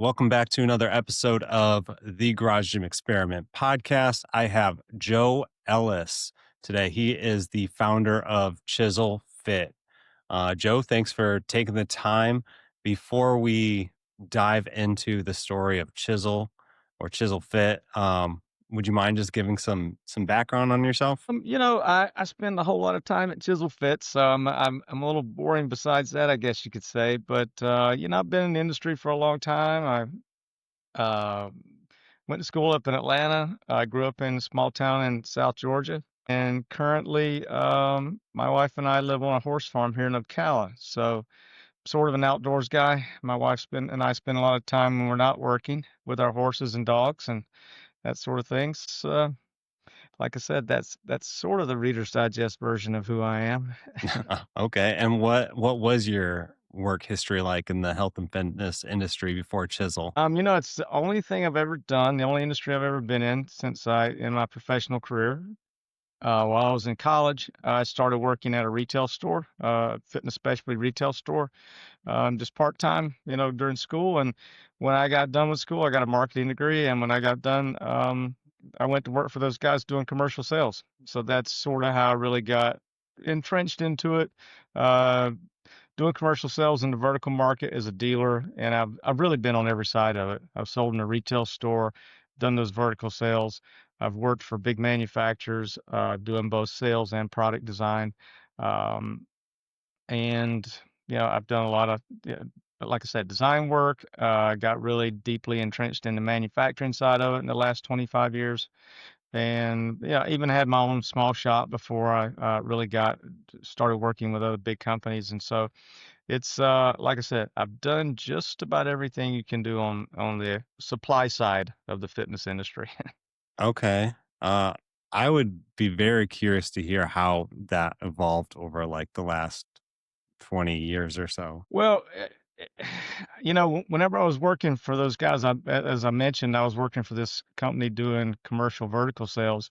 Welcome back to another episode of the Garage Gym Experiment podcast. I have Joe Ellis today. He is the founder of Chisel Fit. Joe, thanks for taking the time. Before we dive into the story of Chisel or Chisel Fit, would you mind just giving some background on yourself? I spend a whole lot of time at Chisel Fit, so I'm a little boring besides that, I guess you could say. But I've been in the industry for a long time. I went to school up in Atlanta. I grew up in a small town in South Georgia, and currently, my wife and I live on a horse farm here in Ocala. So, sort of an outdoors guy. My wife and I spend a lot of time when we're not working with our horses and dogs and that sort of things. Like I said, that's sort of the Reader's Digest version of who I am. Okay. And what was your work history like in the health and fitness industry before Chisel? It's the only thing I've ever done, the only industry I've ever been in since in my professional career. While I was in college, I started working at a retail store, fitness specialty retail store, just part time, during school. And when I got done with school, I got a marketing degree. And when I got done, I went to work for those guys doing commercial sales. So that's sort of how I really got entrenched into it. Uh, Doing commercial sales in the vertical market as a dealer, and I've really been on every side of it. I've sold in a retail store, done those vertical sales. I've worked for big manufacturers, doing both sales and product design. Um, and I've done a lot of, like I said, design work. Got really deeply entrenched in the manufacturing side of it in the last 25 years. And yeah, I even had my own small shop before I really got started working with other big companies. And so it's like I said, I've done just about everything you can do on the supply side of the fitness industry. Okay. Uh, I would be very curious to hear how that evolved over like the last 20 years or so. Well, whenever I was working for those guys, as I mentioned, I was working for this company doing commercial vertical sales,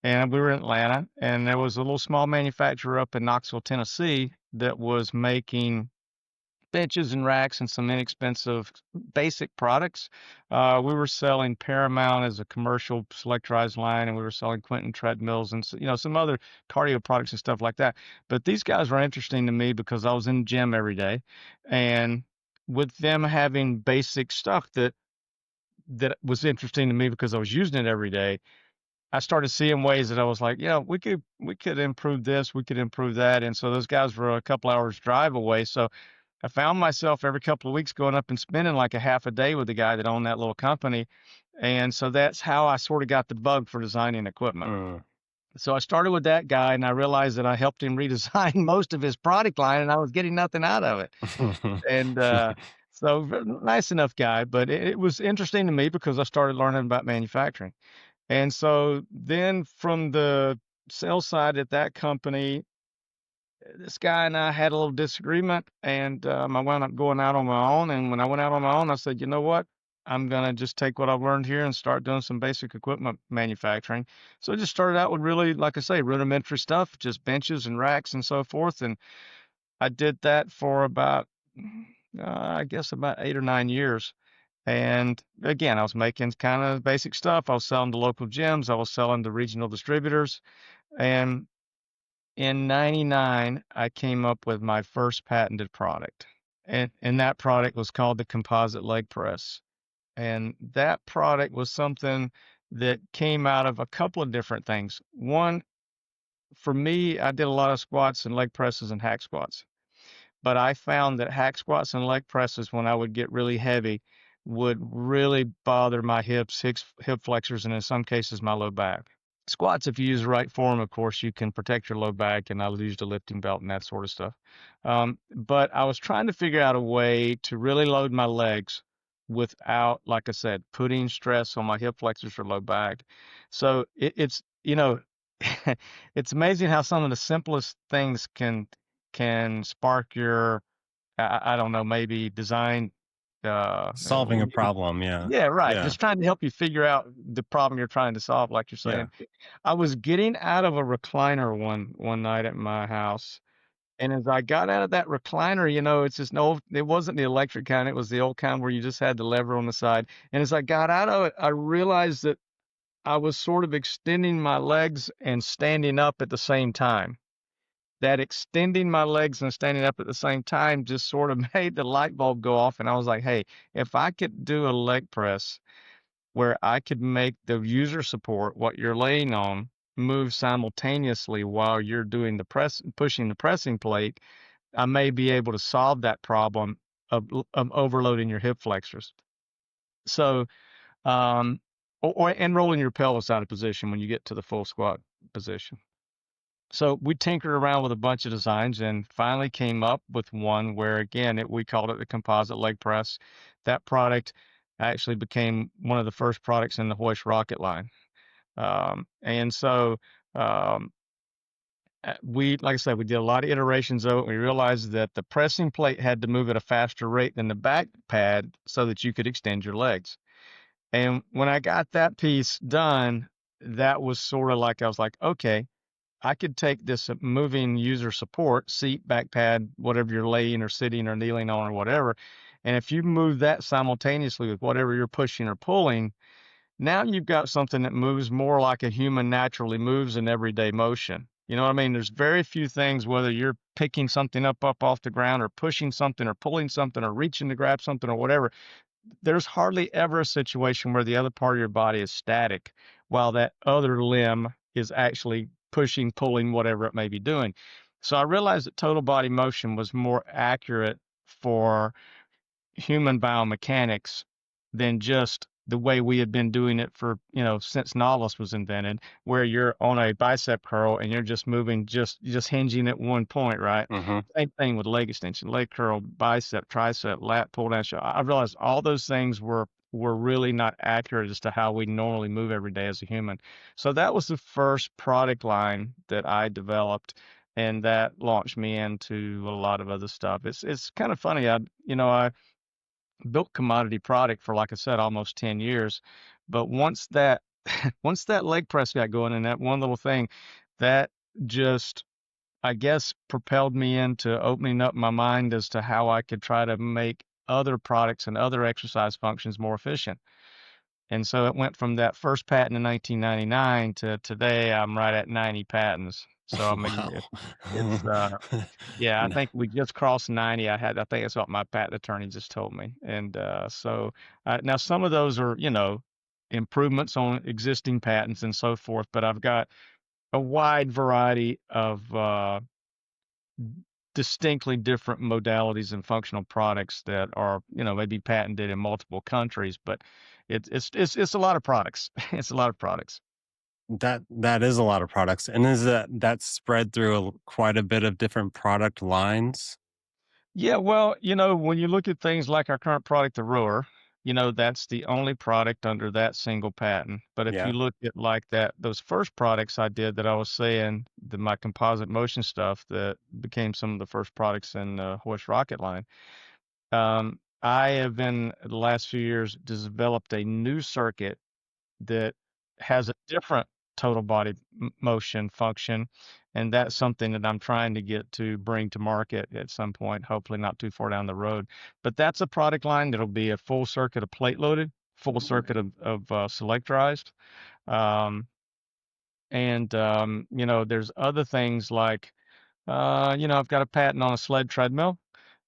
and we were in Atlanta, and there was a little small manufacturer up in Knoxville, Tennessee, that was making benches and racks and some inexpensive basic products. We were selling Paramount as a commercial selectorized line, and we were selling Quinton treadmills and some other cardio products and stuff like that. But these guys were interesting to me because I was in the gym every day, and with them having basic stuff that was interesting to me because I was using it every day. I started seeing ways that I was like, yeah, we could improve this, we could improve that. And so those guys were a couple hours drive away. So I found myself every couple of weeks going up and spending like a half a day with the guy that owned that little company. And so that's how I sort of got the bug for designing equipment. Mm. So I started with that guy and I realized that I helped him redesign most of his product line and I was getting nothing out of it. And nice enough guy, but it was interesting to me because I started learning about manufacturing. And so then from the sales side at that company, this guy and I had a little disagreement, and I wound up going out on my own. And when I went out on my own, I said, you know what? I'm going to just take what I've learned here and start doing some basic equipment manufacturing. So I just started out with really, like I say, rudimentary stuff, just benches and racks and so forth. And I did that for about, I guess, about 8 or 9 years. And again, I was making kind of basic stuff. I was selling to local gyms, I was selling to regional distributors. And in 99, I came up with my first patented product. And that product was called the composite leg press. And that product was something that came out of a couple of different things. One, for me, I did a lot of squats and leg presses and hack squats. But I found that hack squats and leg presses, when I would get really heavy, would really bother my hips, hip flexors, and in some cases, my low back. Squats, if you use the right form, of course, you can protect your low back, and I used a lifting belt and that sort of stuff. But I was trying to figure out a way to really load my legs without, like I said, putting stress on my hip flexors or low back. So it's amazing how some of the simplest things can spark your, I don't know, maybe design. Solving a problem, yeah. Yeah, right. Yeah. Just trying to help you figure out the problem you're trying to solve, like you're Yeah. saying. I was getting out of a recliner one night at my house, And as I got out of that recliner, it's just an old it wasn't the electric kind, it was the old kind where you just had the lever on the side. And as I got out of it, I realized that I was sort of extending my legs and standing up at the same time. That extending my legs and standing up at the same time just sort of made the light bulb go off, and I was like, "Hey, if I could do a leg press where I could make the user support, what you're laying on, move simultaneously while you're doing the pushing the pressing plate, I may be able to solve that problem of overloading your hip flexors." So, um, and rolling your pelvis out of position when you get to the full squat position. So we tinkered around with a bunch of designs and finally came up with one where, again, we called it the composite leg press. That product actually became one of the first products in the Hoist Rocket line. And so um, like I said, we did a lot of iterations of it. We realized that the pressing plate had to move at a faster rate than the back pad so that you could extend your legs. And when I got that piece done, that was sort of like I was like, okay, I could take this moving user support, seat, back pad, whatever you're laying or sitting or kneeling on or whatever. And if you move that simultaneously with whatever you're pushing or pulling, now you've got something that moves more like a human naturally moves in everyday motion. You know what I mean? There's very few things, whether you're picking something up off the ground or pushing something or pulling something or reaching to grab something or whatever, there's hardly ever a situation where the other part of your body is static while that other limb is actually pushing, pulling, whatever it may be doing. So I realized that total body motion was more accurate for human biomechanics than just the way we had been doing it for, since Nautilus was invented, where you're on a bicep curl and you're just moving, just hinging at one point, right? Mhm. Same thing with leg extension, leg curl, bicep, tricep, lat, pull down. I realized all those things were really not accurate as to how we normally move every day as a human. So that was the first product line that I developed, and that launched me into a lot of other stuff. It's kind of funny. I built commodity product for, like I said, almost 10 years. But once that once that leg press got going and that one little thing, that just, I guess, propelled me into opening up my mind as to how I could try to make other products and other exercise functions more efficient. And so it went from that first patent in 1999 to today, I'm right at 90 patents. So I mean, Wow. it's yeah, I N think we just crossed 90. I think that's what my patent attorney just told me. And now some of those are, improvements on existing patents and so forth, but I've got a wide variety of distinctly different modalities and functional products that are, maybe patented in multiple countries, but it's a lot of products. It's a lot of products. that is a lot of products, and is that spread through quite a bit of different product lines? Yeah, well, when you look at things like our current product, the rower, that's the only product under that single patent. But if you Yeah. look at like those first products I did that I was saying, my composite motion stuff that became some of the first products in the Horse Rocket line, I have in the last few years developed a new circuit that has a different total body motion function, and that's something that I'm trying to get to bring to market at some point, hopefully not too far down the road. But that's a product line that'll be a full circuit of plate loaded, full circuit of selectorized. Um, there's other things like, I've got a patent on a sled treadmill,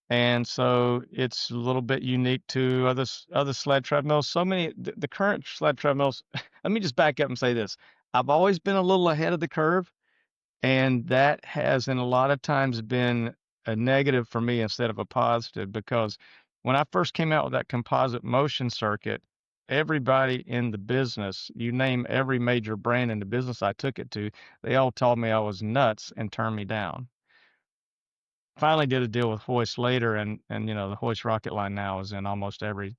and so it's a little bit unique to other sled treadmills. So many the current sled treadmills. Let me just back up and say this: I've always been a little ahead of the curve, and that has, in a lot of times, been a negative for me instead of a positive. Because when I first came out with that composite motion circuit, everybody in the business, you name every major brand in the business I took it to, they all told me I was nuts and turned me down. Finally did a deal with Hoist later, and the Hoist Rocket line now is in almost every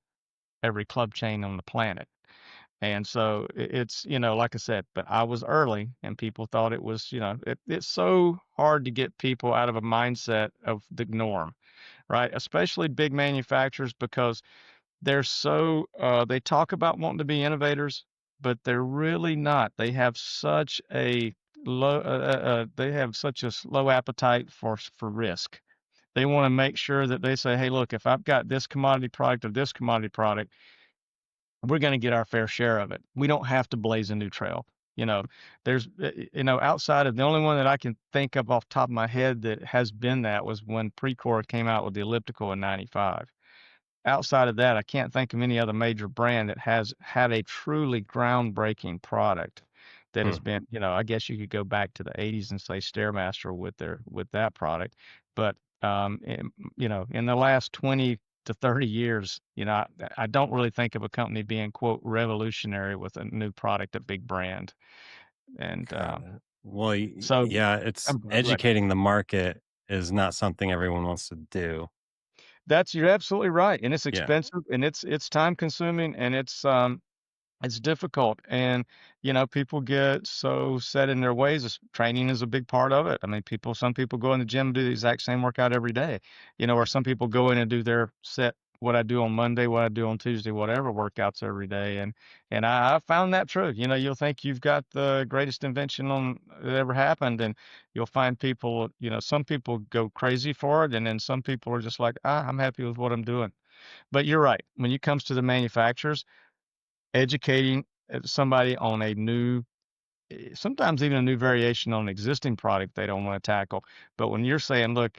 club chain on the planet. And so it's, like I said, but I was early and people thought it was, it's so hard to get people out of a mindset of the norm, right? Especially big manufacturers, because they talk about wanting to be innovators, but they're really not. They have such a they have such a low appetite for risk. They want to make sure that they say, hey, look, if I've got this commodity product or this commodity product, we're going to get our fair share of it. We don't have to blaze a new trail. You know, outside of the only one that I can think of off the top of my head that has been that was when Precor came out with the elliptical in 95. Outside of that, I can't think of any other major brand that has had a truly groundbreaking product that Hmm. has been, I guess you could go back to the 80s and say Stairmaster with that product. But in the last 20 to 30 years, I don't really think of a company being quote revolutionary with a new product, a big brand. And Got it. Well, so yeah, it's go ahead. educating the market is not something everyone wants to do. You're absolutely right. And it's Yeah. expensive and it's time consuming and it's difficult, and, people get so set in their ways. Training is a big part of it. I mean, some people go in the gym and do the exact same workout every day, or some people go in and do their set, what I do on Monday, what I do on Tuesday, whatever workouts every day. And I found that true. You'll think you've got the greatest invention that ever happened, and you'll find people, some people go crazy for it, and then some people are just like, I'm happy with what I'm doing. But you're right. When it comes to the manufacturers, educating somebody on a new, sometimes even a new variation on an existing product they don't want to tackle. But when you're saying, look,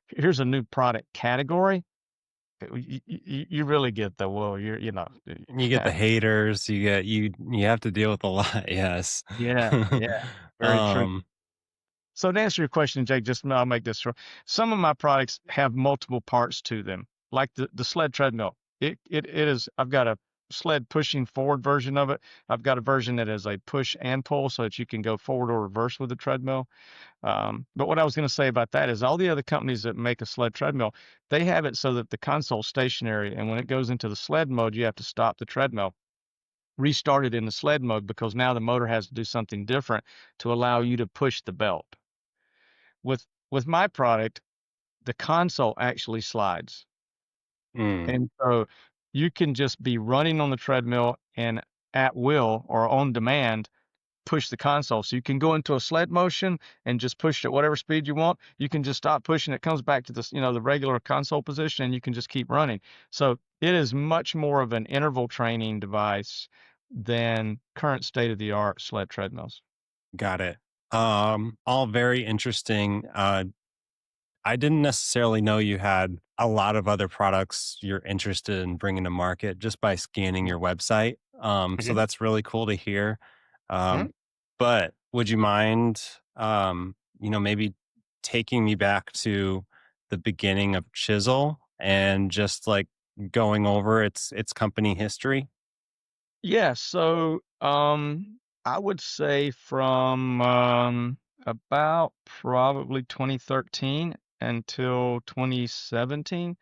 here's a new product category, you really get the, well, You get the haters, you have to deal with a lot, yes. yeah, yeah, very true. Um, So to answer your question, Jake, I'll make this short. Some of my products have multiple parts to them, like the sled treadmill. It is. I've got a sled pushing forward version of it. I've got a version that is a push and pull, so that you can go forward or reverse with the treadmill. But what I was going to say about that is all the other companies that make a sled treadmill, they have it so that the console's stationary, and when it goes into the sled mode, you have to stop the treadmill, restart it in the sled mode because now the motor has to do something different to allow you to push the belt. With my product, the console actually slides. mm, And so you can just be running on the treadmill and at will or on demand push the console. So you can go into a sled motion and just push at whatever speed you want. You can just stop pushing. It comes back to the regular console position and you can just keep running. So it is much more of an interval training device than current state of the art sled treadmills. got it. All very interesting. I didn't necessarily know you had a lot of other products you're interested in bringing to market just by scanning your website. So Mhm. that's really cool to hear. Mhm. Um, but would you mind, maybe taking me back to the beginning of Chisel and just like going over its company history? Yeah, so I would say from about probably 2013 until 2017,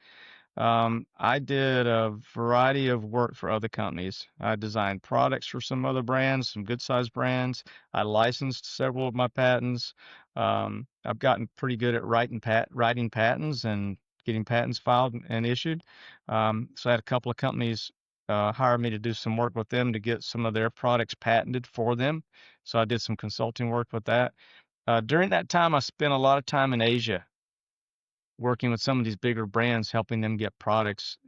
I did a variety of work for other companies. I designed products for some other brands, some good sized brands. I licensed several of my patents. I've gotten pretty good at writing patents and getting patents filed and issued. So I had a couple of companies hire me to do some work with them to get some of their products patented for them. So I did some consulting work with that. During that time, I spent a lot of time in Asia working with some of these bigger brands, helping them get products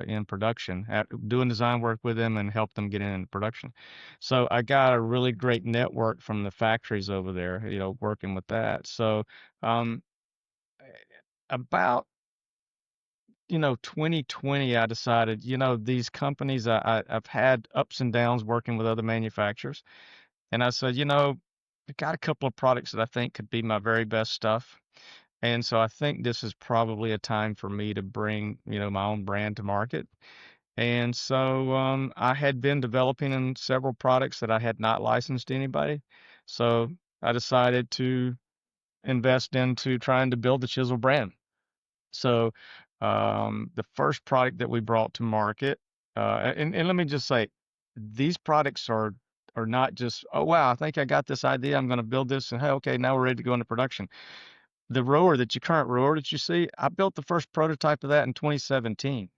in production, doing design work with them and help them get into production. So I got a really great network from the factories over there, working with that. So um, about 2020, I decided, these companies, I've had ups and downs working with other manufacturers. And I said, I got a couple of products that I think could be my very best stuff. And so I think this is probably a time for me to bring, my own brand to market. And so I had been developing in several products that I had not licensed to anybody. So I decided to invest into trying to build the Chisel brand. So the first product that we brought to market, and let me just say, these products are not just, oh wow, I think I got this idea, I'm going to build this, and hey, okay, now we're ready to go into production. The current rower that you see, I built the first prototype of that in 2017.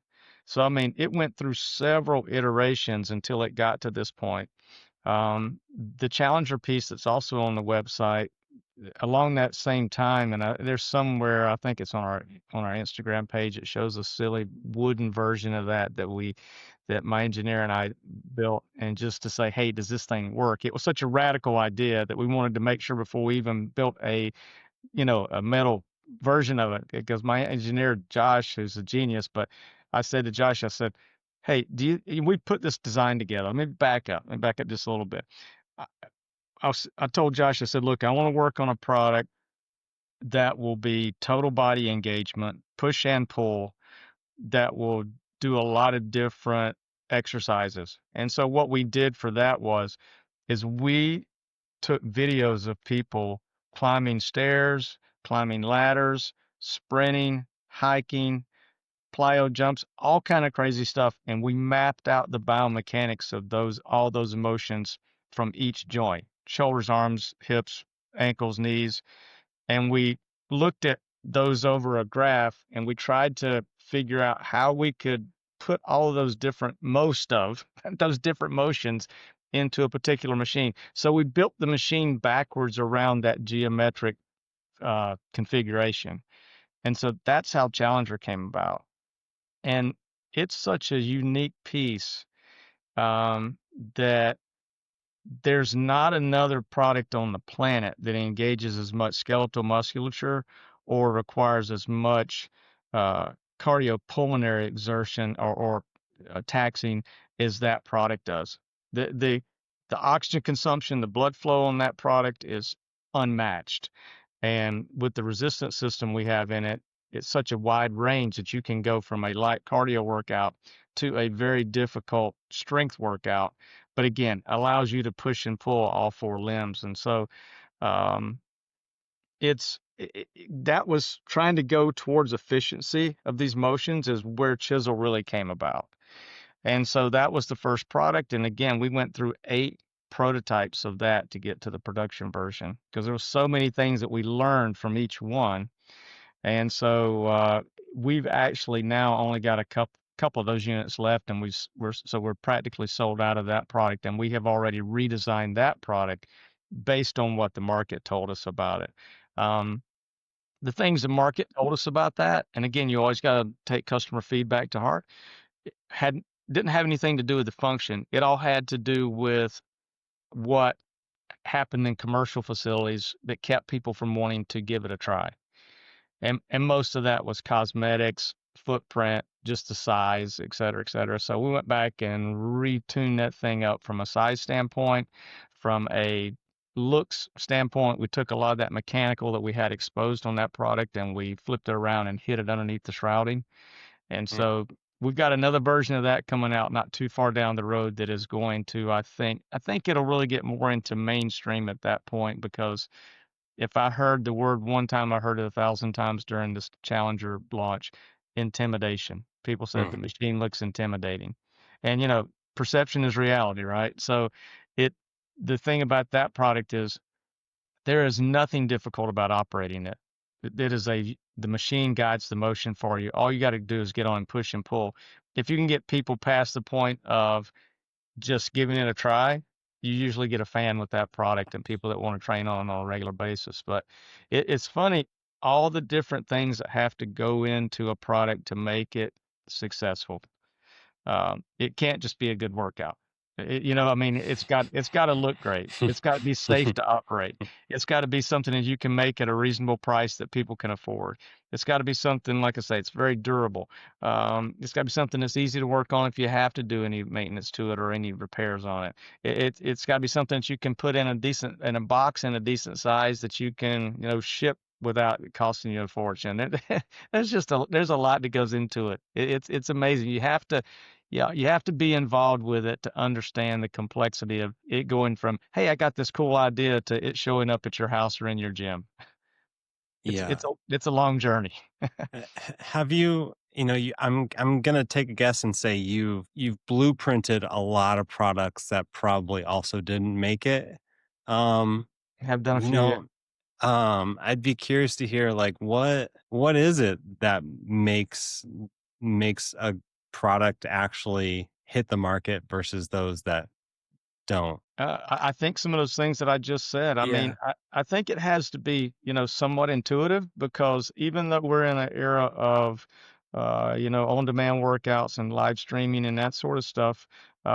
So I mean, it went through several iterations until it got to this point. The Challenger piece that's also on the website along that same time, and there's somewhere I think it's on our Instagram page. It shows a silly wooden version of that my engineer and I built, and just to say, hey, does this thing work? It was such a radical idea that we wanted to make sure before we even built a metal version of it, because my engineer Josh, who's a genius, but I said to Josh, I said, hey, we put this design together. Let me back up just a little bit. I, I told Josh, I said, look, I want to work on a product that will be total body engagement, push and pull, that will do a lot of different exercises. And so what we did for that is we took videos of people climbing stairs, climbing ladders, sprinting, hiking, plyo jumps, all kind of crazy stuff, and we mapped out the biomechanics of all those emotions from each joint: shoulders, arms, hips, ankles, knees, and we looked at those over a graph, and we tried to figure out how we could put all of most of those different motions into a particular machine. So we built the machine backwards around that geometric configuration. And so that's how Challenger came about. And it's such a unique piece, that there's not another product on the planet that engages as much skeletal musculature or requires as much cardiopulmonary exertion or taxing as that product does. The, the the oxygen consumption, the blood flow on that product is unmatched. And with the resistance system we have in it, it's such a wide range that you can go from a light cardio workout to a very difficult strength workout, but again, allows you to push and pull all four limbs. And so, um, that was trying to go towards efficiency of these motions is where Chisel really came about. And so that was the first product. And again, we went through 8 prototypes of that to get to the production version, because there were so many things that we learned from each one. And so we've actually now only got a couple of those units left, and we're practically sold out of that product, and we have already redesigned that product based on what the market told us about it. Um, the things the market told us about that, and again, you always got to take customer feedback to heart, had didn't have anything to do with the function. It all had to do with what happened in commercial facilities that kept people from wanting to give it a try. And most of that was cosmetics, footprint, just the size, et cetera, et cetera. So we went back and retuned that thing up from a size standpoint, from a looks standpoint. We took a lot of that mechanical that we had exposed on that product, and we flipped it around and hid it underneath the shrouding. And Mm. so we've got another version of that coming out not too far down the road that is going to, I think it'll really get more into mainstream at that point, because if I heard the word one time, I heard it 1,000 times during this Challenger launch: intimidation. People said the Mm. machine looks intimidating. And, perception is reality, right? So it, the thing about that product is there is nothing difficult about operating it. The machine guides the motion for you. All you got to do is get on and push and pull. If you can get people past the point of just giving it a try, you usually get a fan with that product and people that want to train on a regular basis. But it's funny, all the different things that have to go into a product to make it successful. It can't just be a good workout. I mean, it's got to look great. It's got to be safe to operate. It's got to be something that you can make at a reasonable price that people can afford. It's got to be something, like I say, it's very durable. It's got to be something that's easy to work on if you have to do any maintenance to it or any repairs on it. It's got to be something that you can put in a box in a decent size that you can, ship without costing you a fortune. There's a lot that goes into it. It's amazing. Yeah, you have to be involved with it to understand the complexity of it going from, hey, I got this cool idea, to it showing up at your house or in your gym. Yeah. It's a long journey. Have you, I'm gonna take a guess and say you've blueprinted a lot of products that probably also didn't make it. Um, Have done a you few, yeah. know, I'd be curious to hear, like, what is it that makes a product actually hit the market versus those that don't. I think some of those things that I just said, I mean, Yeah. I think it has to be, somewhat intuitive because even though we're in an era of, on-demand workouts and live streaming and that sort of stuff,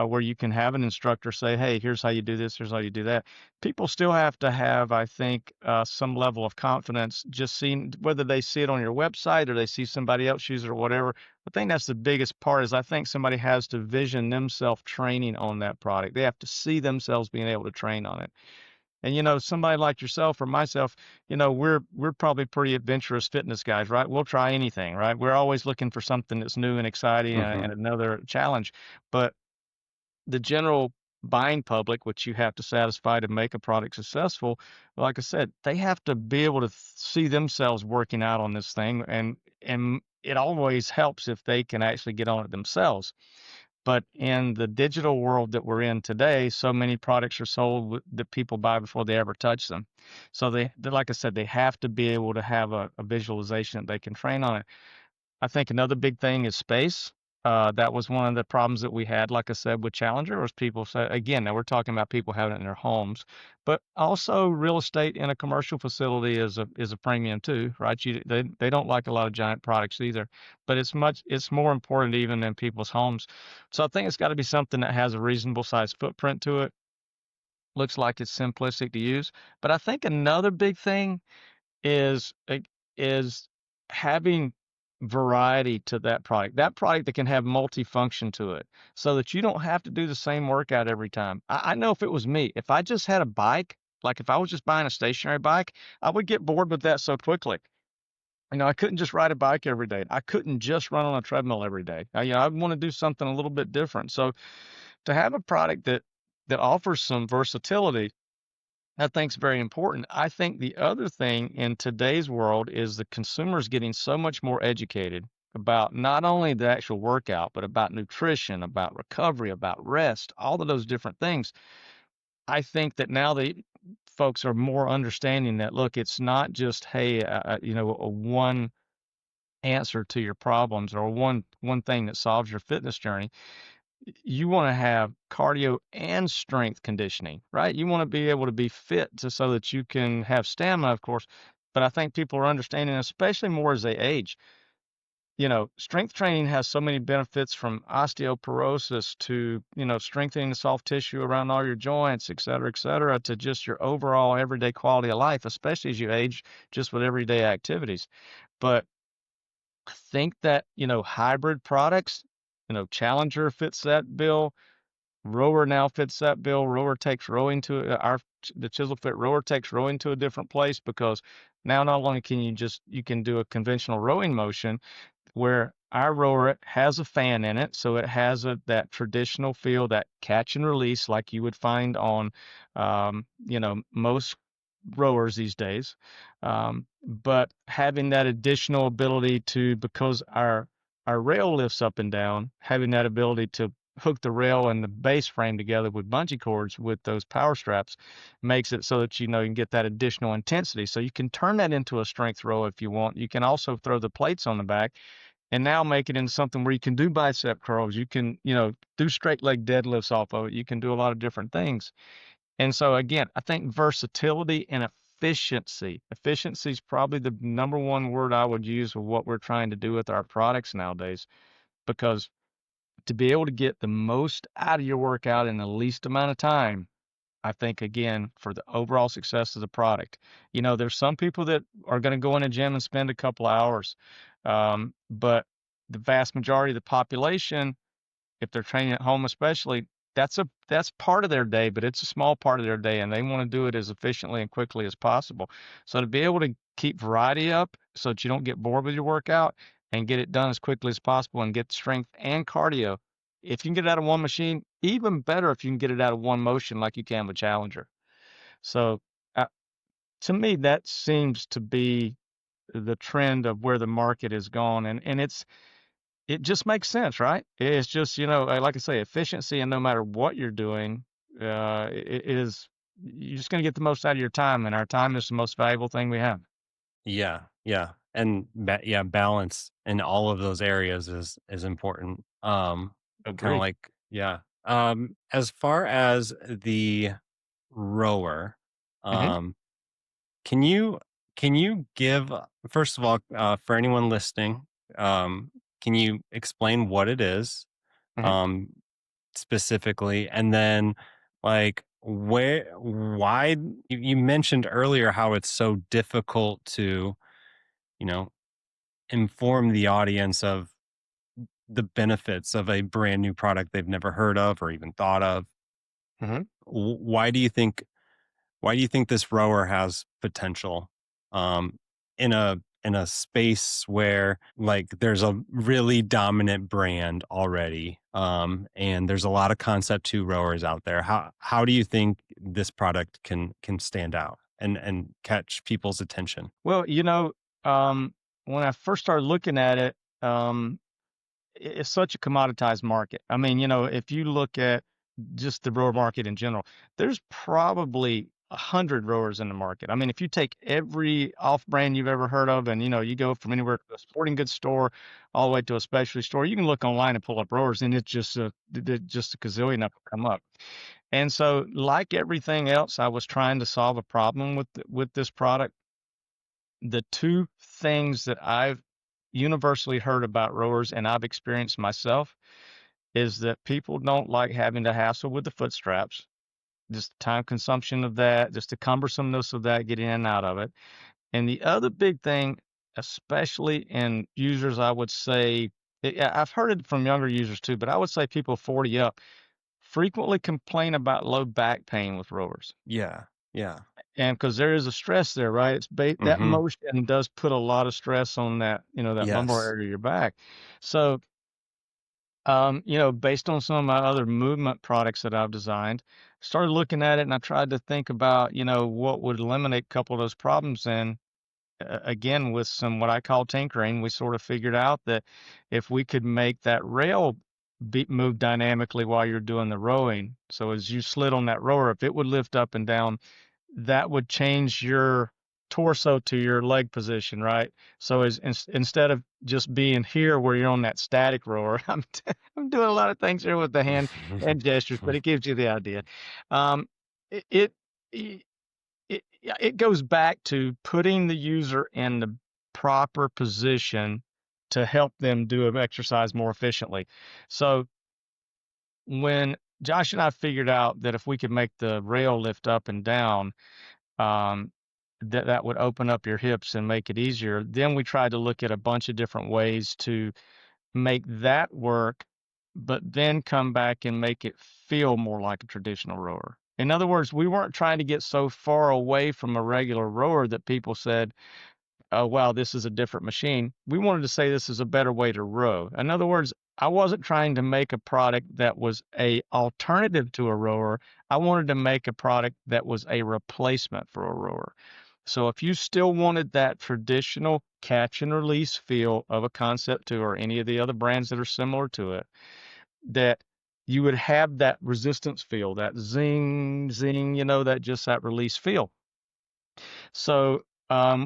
where you can have an instructor say, "Hey, here's how you do this, here's how you do that." People still have to have, I think, some level of confidence just seeing whether they see it on your website or they see somebody else use it or whatever. I think that's the biggest part is I think somebody has to vision themselves training on that product. They have to see themselves being able to train on it. And somebody like yourself or myself, we're probably pretty adventurous fitness guys, right? We'll try anything, right? We're always looking for something that's new and exciting Mhm. and another challenge. But the general buying public, which you have to satisfy to make a product successful, like I said, they have to be able to see themselves working out on this thing, and it always helps if they can actually get on it themselves. But in the digital world that we're in today, so many products are sold that people buy before they ever touch them. So like I said, they have to be able to have a visualization that they can train on it. I think another big thing is space. That was one of the problems that we had, like I said, with Challenger was people say again, now we're talking about people having it in their homes, but also real estate in a commercial facility is a premium too, right? They don't like a lot of giant products either, but it's more important even in people's homes. So I think it's got to be something that has a reasonable size footprint to it. Looks like it's simplistic to use, but I think another big thing is having variety to that product. That product that can have multifunction to it so that you don't have to do the same workout every time. I know if it was me, if I just had a bike, like if I was just buying a stationary bike, I would get bored with that so quickly. I couldn't just ride a bike every day. I couldn't just run on a treadmill every day. I want to do something a little bit different. So to have a product that offers some versatility I think is very important. I think the other thing in today's world is the consumers getting so much more educated about not only the actual workout, but about nutrition, about recovery, about rest, all of those different things. I think that now the folks are more understanding that look, it's not just hey, a one answer to your problems or one thing that solves your fitness journey you want to have cardio and strength conditioning, right? You want to be able to be fit so that you can have stamina, of course. But I think people are understanding, especially more as they age. Strength training has so many benefits from osteoporosis to, strengthening the soft tissue around all your joints, et cetera, to just your overall everyday quality of life, especially as you age, just with everyday activities. But I think that, hybrid products, Challenger fits that bill. Rower now fits that bill. Rower takes rowing to the Chisel Fit rower takes rowing to a different place because now not only can you can do a conventional rowing motion, where our rower has a fan in it, so it has that traditional feel, that catch and release like you would find on, most rowers these days. But having that additional ability to, because our rail lifts up and down, having that ability to hook the rail and the base frame together with bungee cords with those power straps makes it so that you can get that additional intensity. So you can turn that into a strength row if you want. You can also throw the plates on the back and now make it into something where you can do bicep curls. You can, do straight leg deadlifts off of it. You can do a lot of different things. And so again, I think versatility and efficiency. Efficiency is probably the number one word I would use with what we're trying to do with our products nowadays, because to be able to get the most out of your workout in the least amount of time, I think again, for the overall success of the product. There's some people that are going to go in a gym and spend a couple hours. But the vast majority of the population, if they're training at home especially, that's part of their day, but it's a small part of their day, and they want to do it as efficiently and quickly as possible. So to be able to keep variety up so that you don't get bored with your workout and get it done as quickly as possible and get strength and cardio. If you can get it out of one machine, even better if you can get it out of one motion like you can with Challenger. So uh, to me, that seems to be the trend of where the market has gone, and it just makes sense, right? It's just, like I say, efficiency, and no matter what you're doing, it is you're just gonna get the most out of your time, and our time is the most valuable thing we have. Yeah, yeah, and yeah, balance in all of those areas is important. Kinda Agree. like yeah. As far as the rower, Mhm, um, can you can you give first of all, for anyone listening, um, can you explain what it is, mhm, um, specifically, and then like why you mentioned earlier how it's so difficult to, you know, inform the audience of the benefits of a brand new product they've never heard of or even thought of. mhm. Why do you think this rower has potential, um, in a space where like there's a really dominant brand already, and there's a lot of concept two rowers out there? How do you think this product can stand out and catch people's attention? Well, um, when I first started looking at it, it's such a commoditized market. I mean, if you look at just the rower market in general, there's probably 100 rowers in the market. I mean, if you take every off brand you've ever heard of, and you go from anywhere to a sporting goods store all the way to a specialty store, you can look online and pull up rowers, and it's just a gazillion of them come up. And so, like everything else, I was trying to solve a problem with this product. The two things that I've universally heard about rowers and I've experienced myself is that people don't like having to hassle with the foot straps, just the time consumption of that, just the cumbersomeness of that, getting in and out of it. And the other big thing, especially in users, I would say, I've heard it from younger users too, but I would say people 40 up frequently complain about low back pain with rowers. Yeah, yeah. And because there is a stress there, right? That Hmm. motion does put a lot of stress on that lumbar Yes. area of your back. So, based on some of my other movement products that I've designed, started looking at it and I tried to think about, what would eliminate a couple of those problems. And again, with some what I call tinkering, we sort of figured out that if we could make that rail move dynamically while you're doing the rowing, so as you slid on that rower, if it would lift up and down, that would change your torso to your leg position, right? So instead of just being here where you're on that static rower, I'm doing a lot of things here with the hand gestures, but it gives you the idea. Um, it, it yeah, it goes back to putting the user in the proper position to help them do an exercise more efficiently. So when Josh and I figured out that if we could make the rail lift up and down, um, that would open up your hips and make it easier. Then we tried to look at a bunch of different ways to make that work, but then come back and make it feel more like a traditional rower. In other words, we weren't trying to get so far away from a regular rower that people said, "Oh, wow, this is a different machine." We wanted to say this is a better way to row. In other words, I wasn't trying to make a product that was a alternative to a rower. I wanted to make a product that was a replacement for a rower. So if you still wanted that traditional catch and release feel of a Concept 2 or any of the other brands that are similar to it, that you would have that resistance feel, that zing, zing, that release feel. So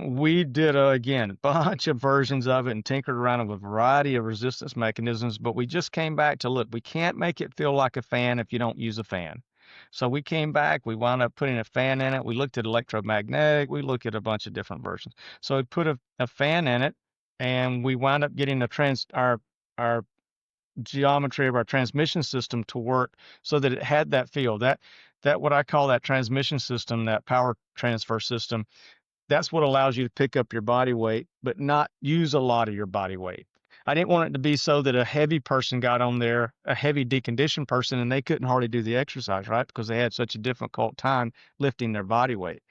we did, again, a bunch of versions of it and tinkered around with a variety of resistance mechanisms, but we just came back to look, we can't make it feel like a fan if you don't use a fan. So we came back, we wound up putting a fan in it. We looked at electromagnetic, we looked at a bunch of different versions. So we put a fan in it and we wound up getting our geometry of our transmission system to work so that it had that feel. That what I call that transmission system, that power transfer system, that's what allows you to pick up your body weight, but not use a lot of your body weight. I didn't want it to be so that a heavy person got on there, a heavy deconditioned person, and they couldn't hardly do the exercise, right? Because they had such a difficult time lifting their body weight.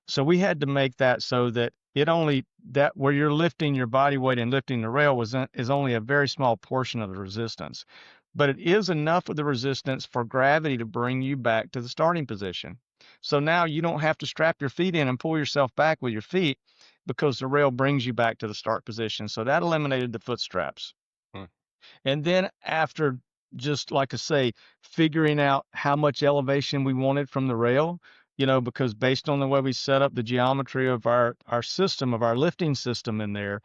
So we had to make that so that it only that where you're lifting your body weight and lifting the rail is only a very small portion of the resistance. But it is enough of the resistance for gravity to bring you back to the starting position. So now you don't have to strap your feet in and pull yourself back with your feet because the rail brings you back to the start position. So that eliminated the foot straps. Mm. And then after, just like I say, figuring out how much elevation we wanted from the rail, because based on the way we set up the geometry of our system, of our lifting system in there,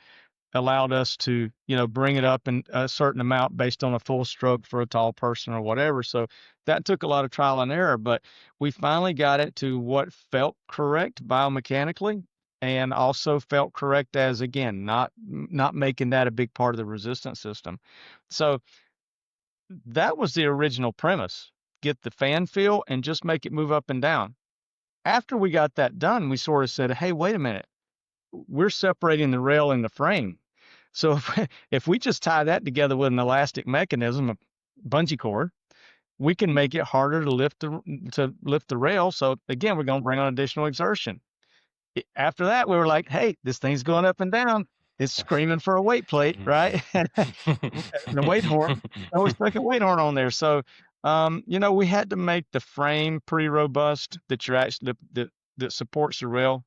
allowed us to, bring it up in a certain amount based on a full stroke for a tall person or whatever. So that took a lot of trial and error, but we finally got it to what felt correct biomechanically and also felt correct as, again, not making that a big part of the resistance system. So that was the original premise. Get the fan feel and just make it move up and down. After we got that done, we sort of said, hey, wait a minute, we're separating the rail and the frame. So if we just tie that together with an elastic mechanism, a bungee cord, we can make it harder to lift the rail. So again, we're going to bring on additional exertion. After that, we were like, hey, this thing's going up and down. It's screaming for a weight plate, right? And the weight horn. And we stuck a weight horn on there. So, we had to make the frame pretty robust that you're actually that supports the rail.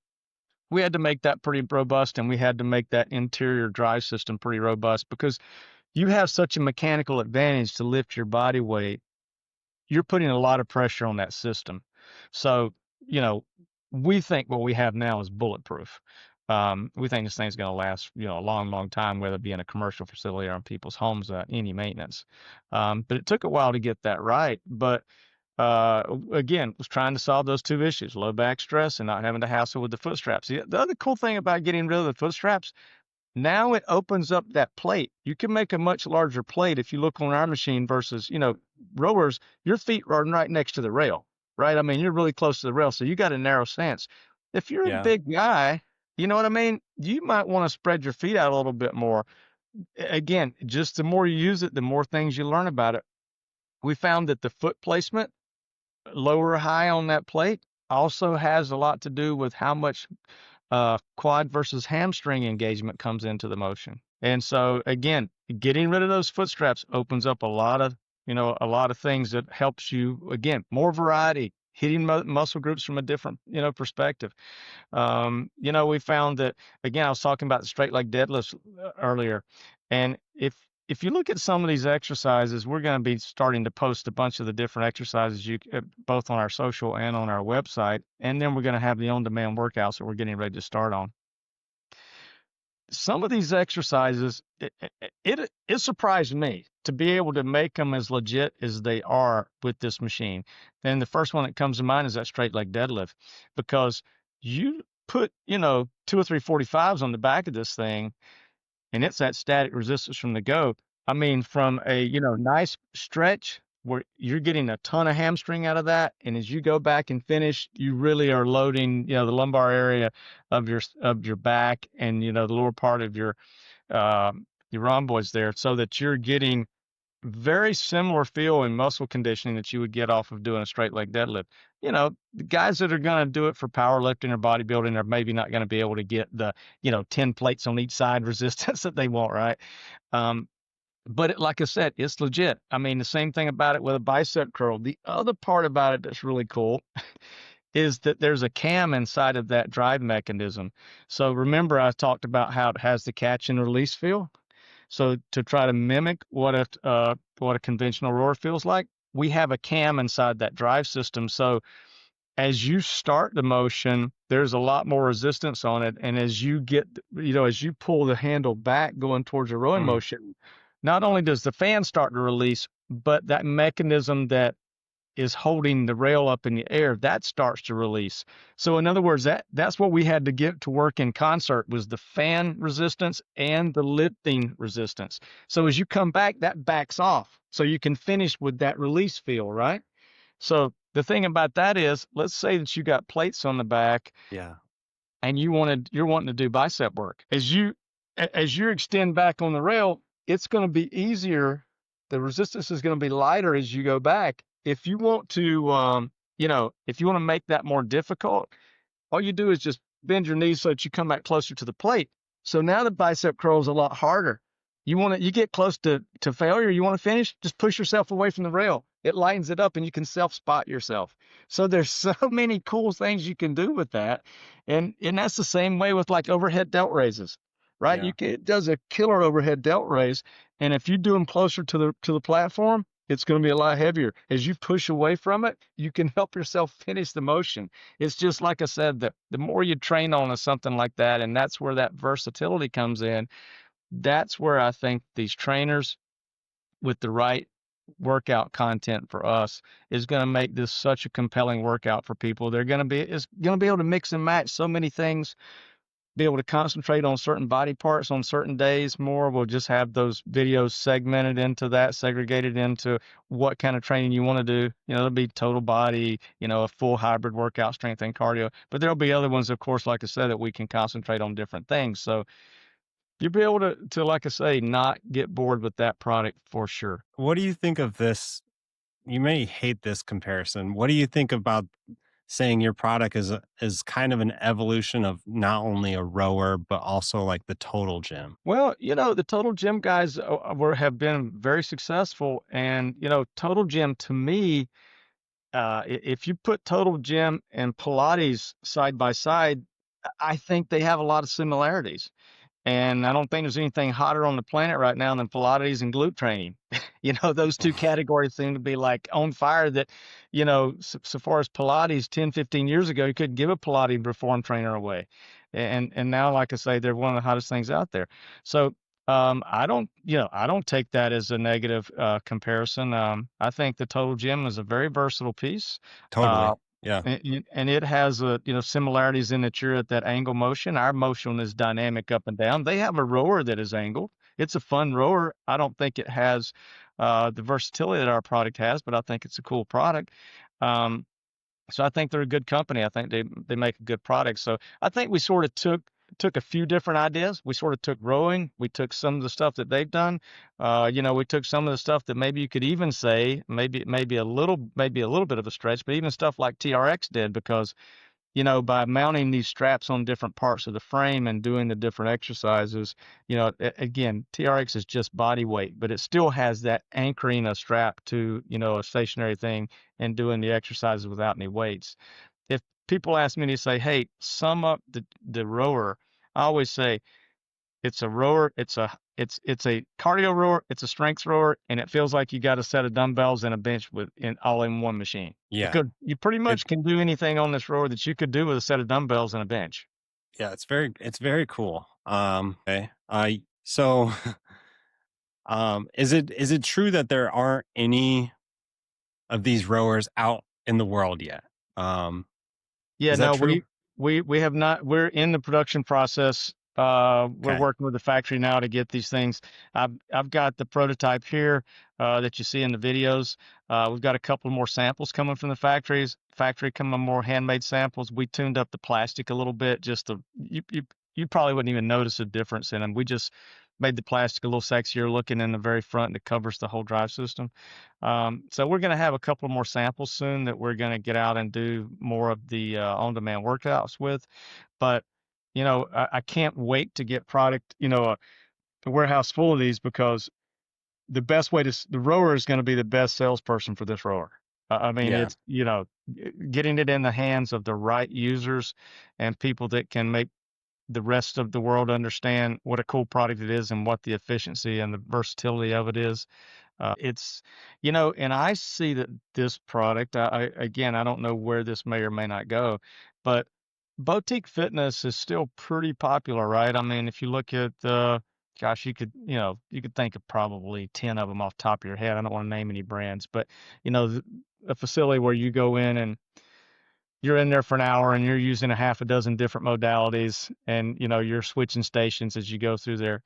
We had to make that pretty robust, and we had to make that interior drive system pretty robust because you have such a mechanical advantage to lift your body weight. You're putting a lot of pressure on that system. So, you know, we think what we have now is bulletproof. We think this thing's going to last, a long, long time, whether it be in a commercial facility or in people's homes, any maintenance. But it took a while to get that right. But again, was trying to solve those two issues, low back stress and not having to hassle with the foot straps. The other cool thing about getting rid of the foot straps, now it opens up that plate. You can make a much larger plate if you look on our machine versus, rowers, your feet are right next to the rail, right? I mean, you're really close to the rail, so you got a narrow stance. If you're a Yeah. big guy, you know what I mean? You might want to spread your feet out a little bit more. Again, just the more you use it, the more things you learn about it. We found that the foot placement, low or high on that plate, also has a lot to do with how much quad versus hamstring engagement comes into the motion. And so again, getting rid of those foot straps opens up a lot of things that helps you, again, more variety, hitting muscle groups from a different, perspective. We found that, again, I was talking about the straight leg deadlifts earlier. And if you look at some of these exercises, we're going to be starting to post a bunch of the different exercises both on our social and on our website. And then we're going to have the on-demand workouts that we're getting ready to start on. Some of these exercises, it surprised me to be able to make them as legit as they are with this machine. And the first one that comes to mind is that straight leg deadlift, because you put, 2 or 3 45s on the back of this thing, and it's that static resistance from the go. I mean, from a, nice stretch where you're getting a ton of hamstring out of that. And as you go back and finish, you really are loading, the lumbar area of your back and, the lower part of your rhomboids there, so that you're getting very similar feel and muscle conditioning that you would get off of doing a straight leg deadlift. The guys that are going to do it for powerlifting or bodybuilding are maybe not going to be able to get the, 10 plates on each side resistance that they want, right? But like I said, it's legit. I mean, the same thing about it with a bicep curl. The other part about it that's really cool is that there's a cam inside of that drive mechanism. So remember, I talked about how it has the catch and release feel. So to try to mimic what a conventional rower feels like, we have a cam inside that drive system. So as you start the motion, there's a lot more resistance on it. And as you as you pull the handle back going towards a rowing motion, not only does the fan start to release, but that mechanism that is holding the rail up in the air, that starts to release. So in other words, that's what we had to get to work in concert, was the fan resistance and the lifting resistance. So as you come back, that backs off. So you can finish with that release feel, right? So the thing about that is, let's say that you got plates on the back. Yeah. And you're wanting to do bicep work. As you extend back on the rail, it's going to be easier. The resistance is going to be lighter as you go back. If you want to, if you want to make that more difficult, all you do is just bend your knees so that you come back closer to the plate. So now the bicep curl is a lot harder. You get close to failure, you want to finish, just push yourself away from the rail. It lightens it up and you can self-spot yourself. So there's so many cool things you can do with that. And that's the same way with like overhead delt raises, right? Yeah. It does a killer overhead delt raise. And if you do them closer to the platform, it's going to be a lot heavier. As you push away from it, you can help yourself finish the motion. It's just like I said, that the more you train on something like that, and that's where that versatility comes in. that's where I think these trainers with the right workout content for us is going to make this such a compelling workout for people. They're going to be it's going to be able to mix and match so many things, be able to concentrate on certain body parts on certain days more. We'll just have those videos segmented into that, segregated into what kind of training you want to do. There'll be total body, a full hybrid workout, strength and cardio. But there'll be other ones, of course, like I said, that we can concentrate on different things. So you'll be able to, like I say, not get bored with that product for sure. What do you think of this? You may hate this comparison. What do you think about saying your product is kind of an evolution of not only a rower, but also like the total gym? Well, the Total Gym guys have been very successful, and Total Gym to me, if you put Total Gym and Pilates side by side, I think they have a lot of similarities. And I don't think there's anything hotter on the planet right now than Pilates and glute training. Those two categories seem to be like on fire that, so far as Pilates 10, 15 years ago, you couldn't give a Pilates reform trainer away. And now, like I say, they're one of the hottest things out there. So I don't take that as a negative comparison. I think the Total Gym is a very versatile piece. Uh, Totally. Yeah. and it has similarities in that you're at that angle motion. Our motion is dynamic up and down. They have a rower that is angled. It's a fun rower. I don't think it has the versatility that our product has, but I think it's a cool product. Um, so I think they're a good company. I think they make a good product. So I think we sort of took a few different ideas. We sort of took rowing. We took some of the stuff that they've done. We took some of the stuff that maybe you could even say maybe a little bit of a stretch, but even stuff like TRX did because by mounting these straps on different parts of the frame and doing the different exercises, again, TRX is just body weight, but it still has that anchoring a strap to, a stationary thing and doing the exercises without any weights. If people ask me to say, hey, sum up the rower, I always say it's a rower, it's a cardio rower, it's a strength rower, and it feels like you got a set of dumbbells and a bench all in one machine. Yeah. Because you pretty It much can do anything on this rower that you could do with a set of dumbbells and a bench. yeah, it's very cool. Okay. So is it true that there aren't any of these rowers out in the world yet? Um, Yeah, is that no, true? we have not. We're in the production process. We're Okay. working with the factory now to get these things. I've got the prototype here that you see in the videos. We've got a couple more samples coming from the factory coming more handmade samples. We tuned up the plastic a little bit, just to you probably wouldn't even notice a difference in them. We just made the plastic a little sexier looking in the very front, and it covers the whole drive system. So we're going to have a couple more samples soon that we're going to get out and do more of the on-demand workouts with. But I can't wait to get product, a warehouse full of these because the rower is going to be the best salesperson for this rower. I mean, Yeah. it's getting it in the hands of the right users and people that can make the rest of the world understand what a cool product it is and what the efficiency and the versatility of it is. And I see that this product, again, I don't know where this may or may not go, but boutique fitness is still pretty popular, right? I mean, if you look at, gosh, you could think of probably 10 of them off the top of your head. I don't want to name any brands, but a facility where you go in and you're in there for an hour and you're using a half a dozen different modalities and you're switching stations as you go through there.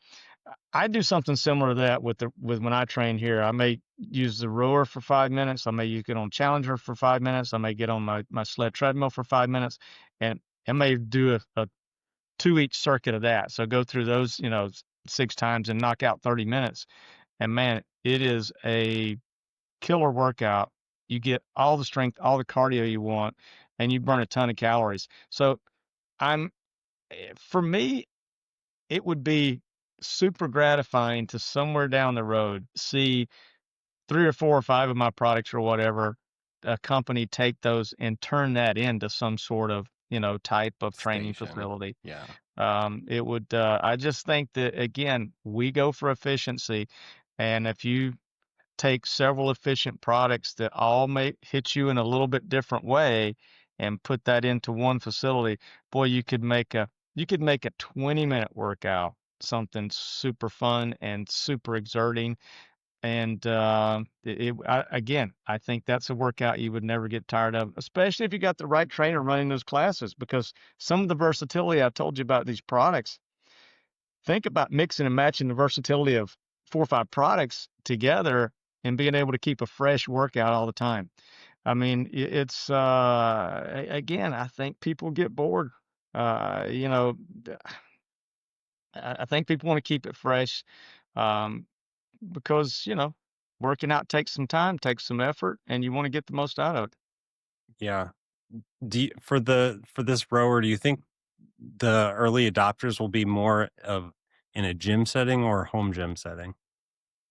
I do something similar to that with when I train here. I may use the rower for 5 minutes. I may get on Challenger for 5 minutes. I may get on my sled treadmill for 5 minutes, and I may do a two each circuit of that. So go through those, 6 times and knock out 30 minutes. And man, it is a killer workout. You get all the strength, all the cardio you want, and you burn a ton of calories. So I'm for me, it would be super gratifying to somewhere down the road see 3 or 4 or 5 of my products or whatever, a company take those and turn that into some sort of, type of training Station. facility. Yeah. I just think that again, we go for efficiency. And if you take several efficient products that all may hit you in a little bit different way and put that into one facility, boy, you could make a 20-minute workout something super fun and super exerting. And again, I think that's a workout you would never get tired of, especially if you got the right trainer running those classes. Because some of the versatility I told you about these products, think about mixing and matching the versatility of 4 or 5 products together and being able to keep a fresh workout all the time. I mean, it's again, I think people get bored. You know, I think people want to keep it fresh. Um, because, working out takes some time, takes some effort, and you wanna get the most out of it. Yeah. For this rower, do you think the early adopters will be more of in a gym setting or home gym setting?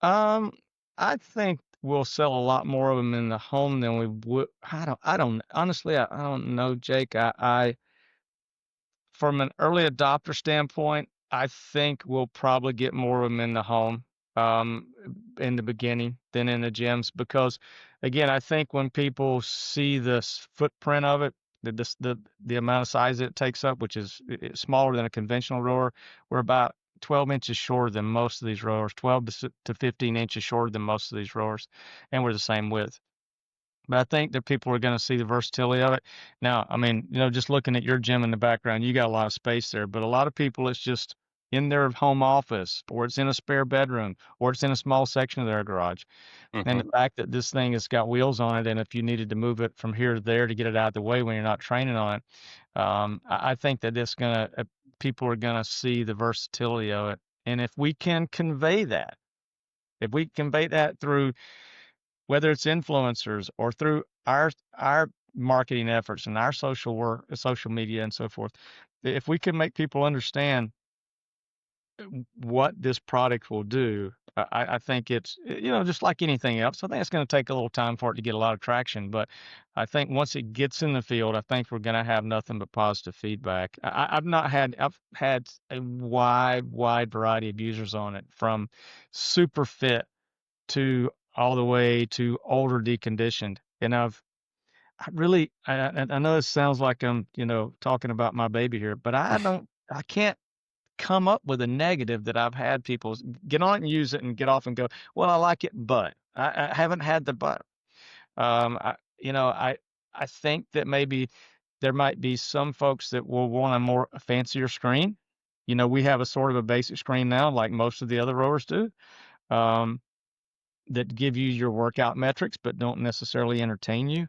Um, I think we'll sell a lot more of them in the home than we would. I don't honestly, I don't know, Jake. From an early adopter standpoint, I think we'll probably get more of them in the home, um, in the beginning than in the gyms because, again, I think when people see this footprint of it, the amount of size it takes up, which is smaller than a conventional rower, we're about 12 inches shorter than most of these rowers, 12 to 15 inches shorter than most of these rowers, and we're the same width. But I think that people are gonna see the versatility of it. Now, I mean, just looking at your gym in the background, you got a lot of space there, but a lot of people, it's just in their home office, or it's in a spare bedroom, or it's in a small section of their garage. And the Mhm. fact that this thing has got wheels on it, and if you needed to move it from here to there to get it out of the way when you're not training on it, I think that people are gonna see the versatility of it. And if we convey that through whether it's influencers or through our marketing efforts and our social media and so forth, if we can make people understand what this product will do, I think it's just like anything else. I think it's going to take a little time for it to get a lot of traction, but I think once it gets in the field, I think we're going to have nothing but positive feedback. I've had a wide variety of users on it, from super fit to all the way to older deconditioned. And I know this sounds like I'm, talking about my baby here, but I can't come up with a negative that I've had people get on it and use it and get off and go, well, I like it, but I haven't had the but. I think that maybe there might be some folks that will want a fancier screen. We have a sort of a basic screen now, like most of the other rowers do. Um, that give you your workout metrics, but don't necessarily entertain you.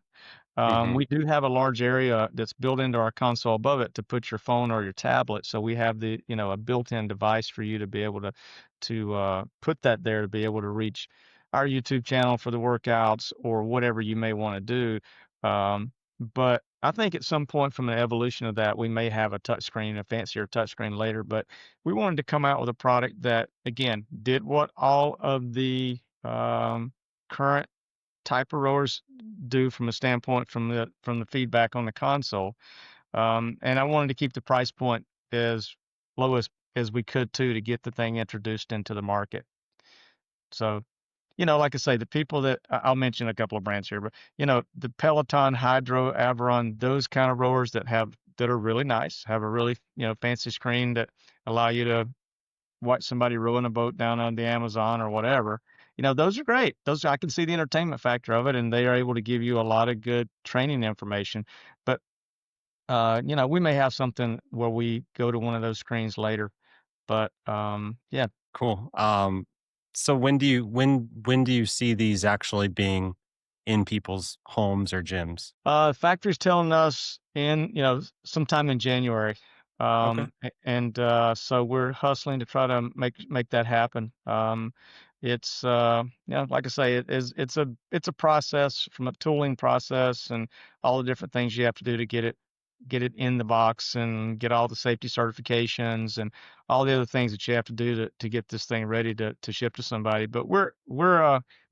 Mhm. We do have a large area that's built into our console above it to put your phone or your tablet. So we have a built-in device for you to be able to put that there to be able to reach our YouTube channel for the workouts or whatever you may want to do. But I think at some point from the evolution of that, we may have a fancier touchscreen later. But we wanted to come out with a product that, again, did what all of the current type of rowers do from a standpoint from the feedback on the console. And I wanted to keep the price point as low as we could too to get the thing introduced into the market. So, like I say, the people I'll mention a couple of brands here, but the Peloton, Hydro, Averon, those kind of rowers that are really nice, have a really, fancy screen that allow you to watch somebody rowing a boat down on the Amazon or whatever. Those are great. Those I can see the entertainment factor of it, and they are able to give you a lot of good training information. But we may have something where we go to one of those screens later. But yeah, Cool. So when do you see these actually being in people's homes or gyms? factory's telling us sometime in January. Okay. So we're hustling to try to make that happen. Like I say, it's a process, from a tooling process and all the different things you have to do to get it in the box and get all the safety certifications and all the other things that you have to do to get this thing ready to ship to somebody. But we're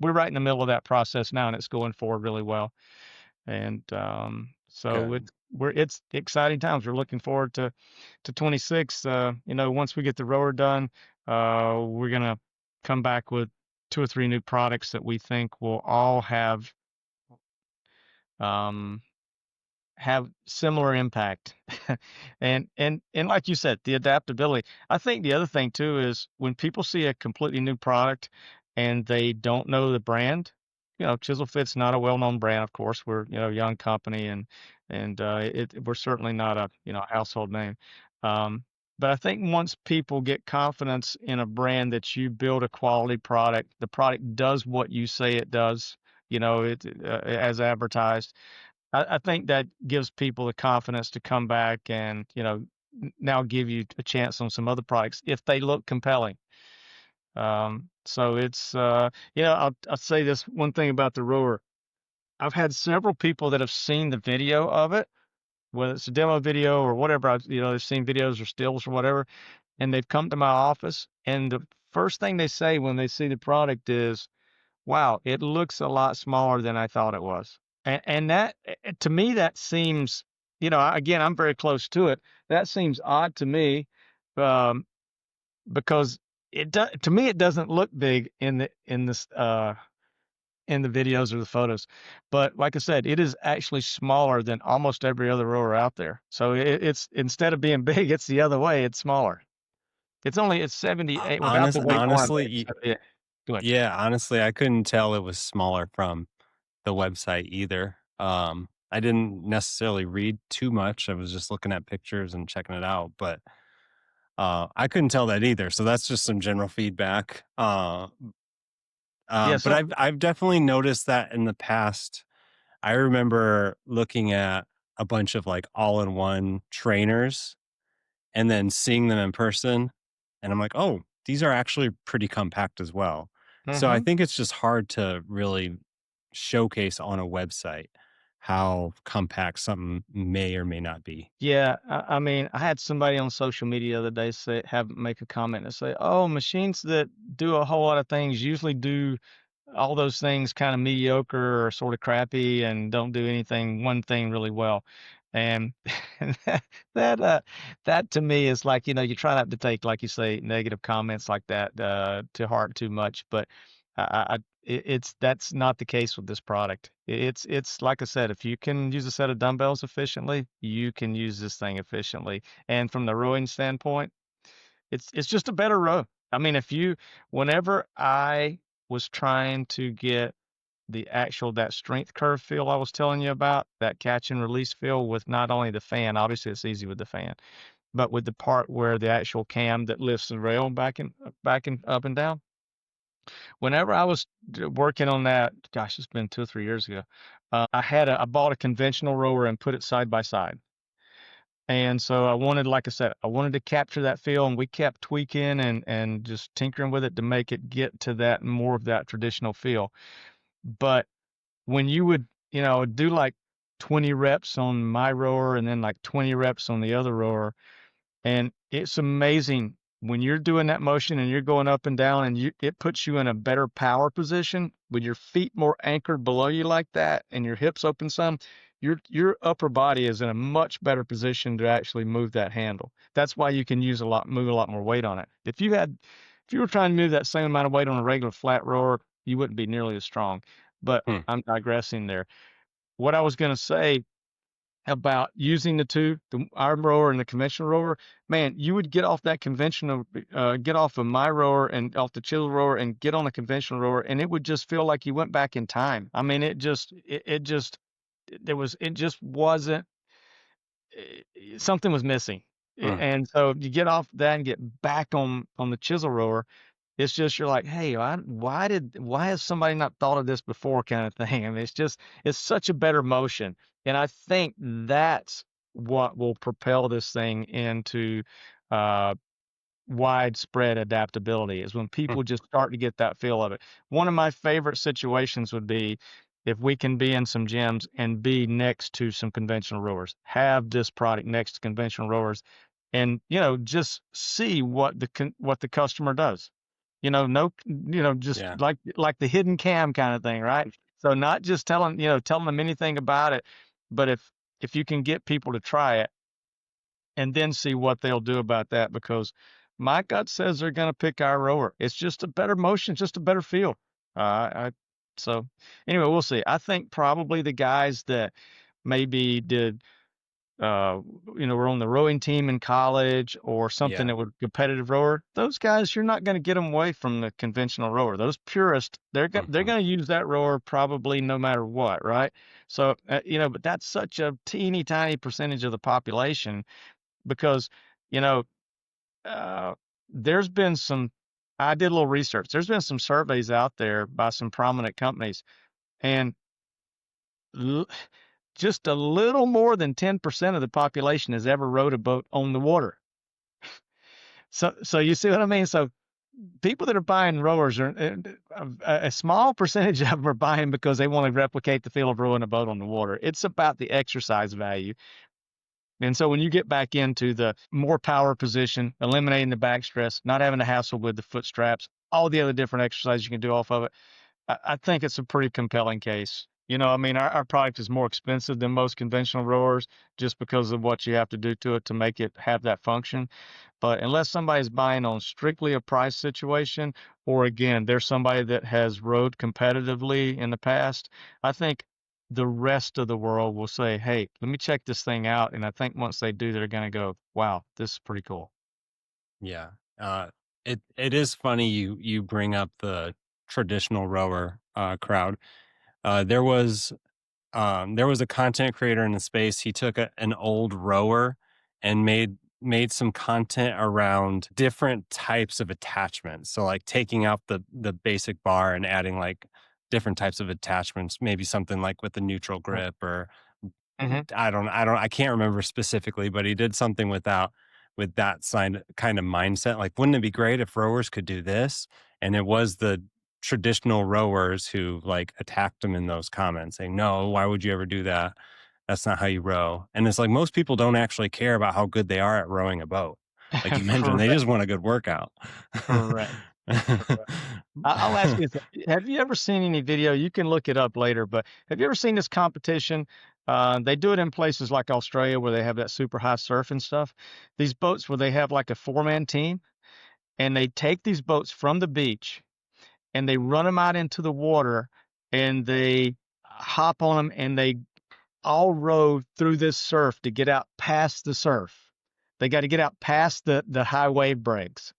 right in the middle of that process now, and it's going forward really well. And so Good. it's exciting times. We're looking forward to 26. Once we get the rower done, we're gonna come back with 2 or 3 new products that we think will all um, have similar impact. And like you said, the adaptability. I think the other thing too is when people see a completely new product and they don't know the brand, Chisel Fit's not a well-known brand, of course. We're, a young company and we're certainly not a, household name. Um, but I think once people get confidence in a brand that you build a quality product, the product does what you say it does, as advertised. I think that gives people the confidence to come back and, now give you a chance on some other products if they look compelling. So it's, I'll say this one thing about the rower. I've had several people that have seen the video of it, whether it's a demo video or whatever. They've seen videos or stills or whatever, and they've come to my office, and the first thing they say when they see the product is, "Wow, it looks a lot smaller than I thought it was." And that, to me, that seems, again, I'm very close to it. That seems odd to me, um, because to me, it doesn't look big in the videos or the photos. But like I said, it is actually smaller than almost every other rower out there. So it's instead of being big, it's the other way. It's smaller. It's 78 without the weight on it. Honestly, It's, yeah. Go ahead. yeah, honestly, I couldn't tell it was smaller from the website either. I didn't necessarily read too much. I was just looking at pictures and checking it out, but I couldn't tell that either. So that's just some general feedback. Yeah. But So I've definitely noticed that in the past. I remember looking at a bunch of like all-in-one trainers and then seeing them in person, and I'm like, "Oh, these are actually pretty compact as well." So I hmm think it's just hard to really showcase on a website how compact something may or may not be. Yeah, I mean, I had somebody on social media the other day make a comment and say, "Oh, machines that do a whole lot of things usually do all those things kind of mediocre or sort of crappy and don't do one thing really well." And that that, uh, that to me is like, you try not to take, like you say, negative comments like that to heart too much, but it's that's not the case with this product. It's like I said, if you can use a set of dumbbells efficiently, you can use this thing efficiently. And from the rowing standpoint, it's just a better row. I mean, whenever I was trying to get that strength curve feel I was telling you about, that catch and release feel with not only the fan, obviously it's easy with the fan, but with the part where the actual cam that lifts the rail back and up and down. Whenever I was working on that, gosh, it's been 2 or 3 years ago. I bought a conventional rower and put it side by side. And so like I said, I wanted to capture that feel, and we kept tweaking and just tinkering with it to make it get to that more of that traditional feel. But when you would, do like 20 reps on my rower and then like 20 reps on the other rower, and it's amazing when you're doing that motion and you're going up and down and it puts you in a better power position with your feet more anchored below you like that and your hips open some. Your upper body is in a much better position to actually move that handle. That's why you can move a lot more weight on it. If you were trying to move that same amount of weight on a regular flat rower, you wouldn't be nearly as strong. But Hmm. I'm digressing there. What I was going to say about using the two, the arm rower and the conventional rower, man, you would get off of my rower and off the chisel rower and get on a conventional rower, and it would just feel like you went back in time. I mean, it just wasn't, something was missing. Hmm. And so you get off that and get back on the chisel rower, it's just you're like, "Hey, why has somebody not thought of this before," kind of thing. I mean, it's such a better motion, and I think that's what will propel this thing into, uh, widespread adaptability is when Hmm. people just start to get that feel of it. One of my favorite situations would be if we can be in some gyms and be next to some conventional rowers, have this product next to conventional rowers, and just see what the customer does. No, just Yeah. like the hidden cam kind of thing, right? So not just telling them anything about it, but if you can get people to try it and then see what they'll do about that, because my gut says they're going to pick our rower. It's just a better motion, just a better feel. So anyway, we'll see. I think probably the guys that maybe did uh, were on the rowing team in college or something Yeah. that were competitive rower, those guys, you're not going to get them away from the conventional rower. Those purists, they're Mhm. going to use that rower probably no matter what, right? So, but that's such a teeny tiny percentage of the population because, you know, uh, there's been some. I did a little research. There's been some surveys out there by some prominent companies, and l- just a little more than 10% of the population has ever rowed a boat on the water. So you see what I mean? So people that are buying rowers are a small percentage of them are buying because they want to replicate the feel of rowing a boat on the water. It's about the exercise value. And so when you get back into the more power position, eliminating the back stress, not having to hassle with the foot straps, all the other different exercises you can do off of it, I think it's a pretty compelling case. I mean, our product is more expensive than most conventional rowers just because of what you have to do to it to make it have that function. But unless somebody's buying on strictly a price situation, or again, there's somebody that has rowed competitively in the past, I think the rest of the world will say, hey, let me check this thing out. And I think once they do, they're going to go, wow, this is pretty cool. Yeah. It is funny you bring up the traditional rower crowd. Uh, there was there was a content creator in the space. He took an old rower and made some content around different types of attachments. So like taking out the basic bar and adding like different types of attachments, maybe something like with the neutral grip or Mm-hmm. I can't remember specifically, but he did something with that kind of mindset. Like, wouldn't it be great if rowers could do this? And it was the traditional rowers who like attacked him in those comments, saying, "No, why would you ever do that? That's not how you row." And it's like most people don't actually care about how good they are at rowing a boat. Like you mentioned, they Correct. just want a good workout. Correct. Correct. I'll ask you this. Have you ever seen any video? You can look it up later, but have you ever seen this competition? They do it in places like Australia where they have that super high surf and stuff. These boats where they have like a four-man team and they take these boats from the beach and they run them out into the water and they hop on them and they all row through this surf to get out past the surf. They got to get out past the high wave breaks.